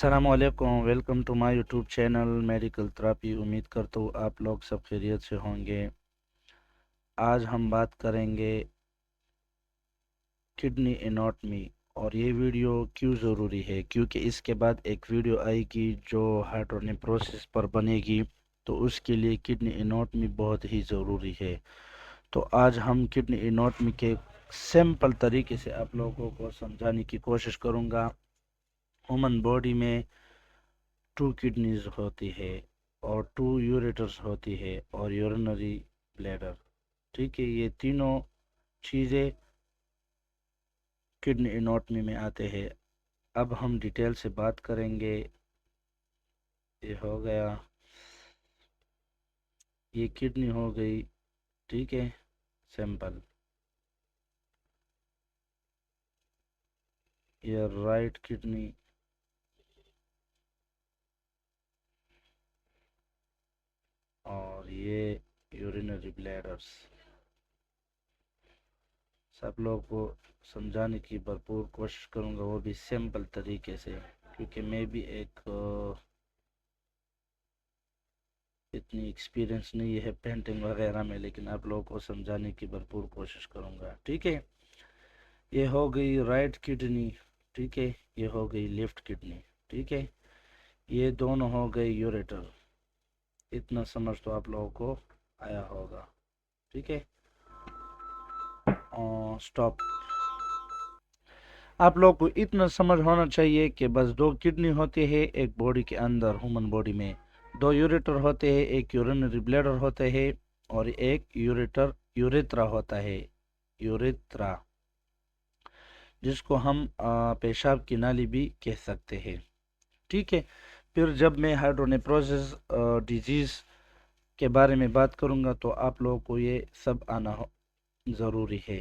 अस्सलाम वालेकुम, welcome to my YouTube channel medical therapy. उम्मीद करता हूँ आप लोग सब खैरियत से होंगे। आज हम बात करेंगे किडनी एनाटॉमी। और ये वीडियो क्यों ज़रूरी है, क्योंकि इसके बाद एक वीडियो आएगी जो हाइड्रोनेफ्रोसिस पर बनेगी, तो उसके लिए किडनी एनाटॉमी बहुत ही ज़रूरी है। तो आज हम किडनी एनाटॉमी के सिंपल तरीके से आप लोगों को समझाने की कोशिश करूँगा। ह्यूमन बॉडी में 2 किडनीज होती है और 2 यूरेटर्स होती है और यूरिनरी ब्लैडर। ठीक है, ये तीनों चीज़ें किडनी एनाटॉमी में आते हैं। अब हम डिटेल से बात करेंगे। ये हो गया, ये किडनी हो गई। ठीक है, सिंपल। ये राइट किडनी और ये यूरिनरी ब्लैडर्स। सब लोग को समझाने की भरपूर कोशिश करूँगा, वो भी सिंपल तरीके से, क्योंकि मैं भी एक इतनी एक्सपीरियंस नहीं है पेंटिंग वगैरह में, लेकिन आप लोगों को समझाने की भरपूर कोशिश करूँगा। ठीक है, ये हो गई राइट किडनी। ठीक है, ये हो गई लेफ्ट किडनी। ठीक है, ये दोनों हो गए यूरेटर। इतना समझ तो आप लोगों को आया होगा। ठीक है, स्टॉप। आप लोग को इतना समझ होना चाहिए कि बस 2 किडनी होती है एक बॉडी के अंदर, ह्यूमन बॉडी में 2 यूरेटर होते हैं, एक यूरिनरी ब्लैडर होते हैं और एक यूरेथ्रा होता है। यूरेथ्रा, जिसको हम पेशाब की नाली भी कह सकते हैं। ठीक है, फिर जब मैं हाइड्रोनेफ्रोसिस डिजीज़ के बारे में बात करूंगा तो आप लोगों को ये सब आना ज़रूरी है।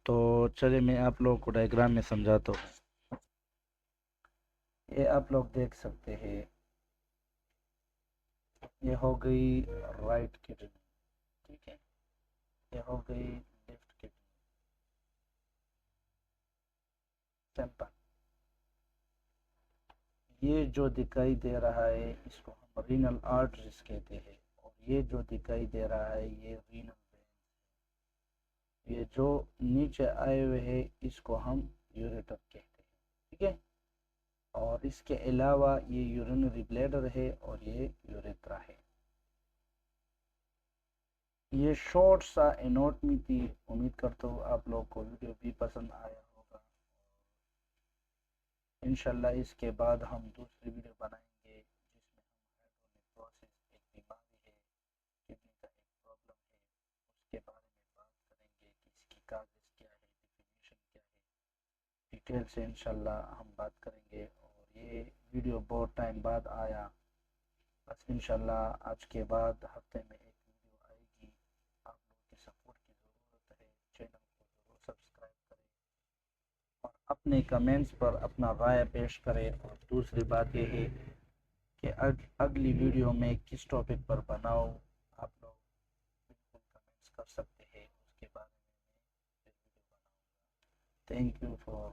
तो चलिए मैं आप लोगों को डायग्राम में समझाता हूँ। ये आप लोग देख सकते हैं, ये हो गई राइट किडनी। ठीक है, ये हो गई लेफ्ट किडनी। सिंपल। ये जो दिखाई दे रहा है इसको हम रीनल आर्टरीज कहते हैं, और ये जो दिखाई दे रहा है ये रीनल वेन। ये जो नीचे आए हुए हैं इसको हम यूरेटर कहते हैं। ठीक है, और इसके अलावा ये यूरिनरी ब्लैडर है और ये यूरेथ्रा है। ये शॉर्ट सा एनाटॉमी थी। उम्मीद करता हूँ आप लोग को वीडियो भी पसंद आया होगा। इंशाल्लाह इसके बाद हम दूसरी वीडियो बनाएंगे जिसमें हम हाइड्रोनेफ्रोसिस एक बीमारी है, किडनी का एक प्रॉब्लम है, उसके बारे में बात करेंगे कि इसकी काजेस क्या है, डिफिनेशन क्या है। डिटेल से इंशाल्लाह हम बात करेंगे। और ये वीडियो बहुत टाइम बाद आया, बस इंशाल्लाह आज के बाद हफ्ते में एक वीडियो आएगी। आप लोगों की सपोर्ट की ज़रूरत है। चैनल को ज़रूर सब्सक्राइब करें और अपने कमेंट्स पर अपना राय पेश करें। और दूसरी बात यह है कि अगली वीडियो में किस टॉपिक पर बनाऊं, आप लोग बिल्कुल कमेंट्स कर सकते हैं, उसके बारे में मैं फिर वीडियो बनाऊंगा। Thank you for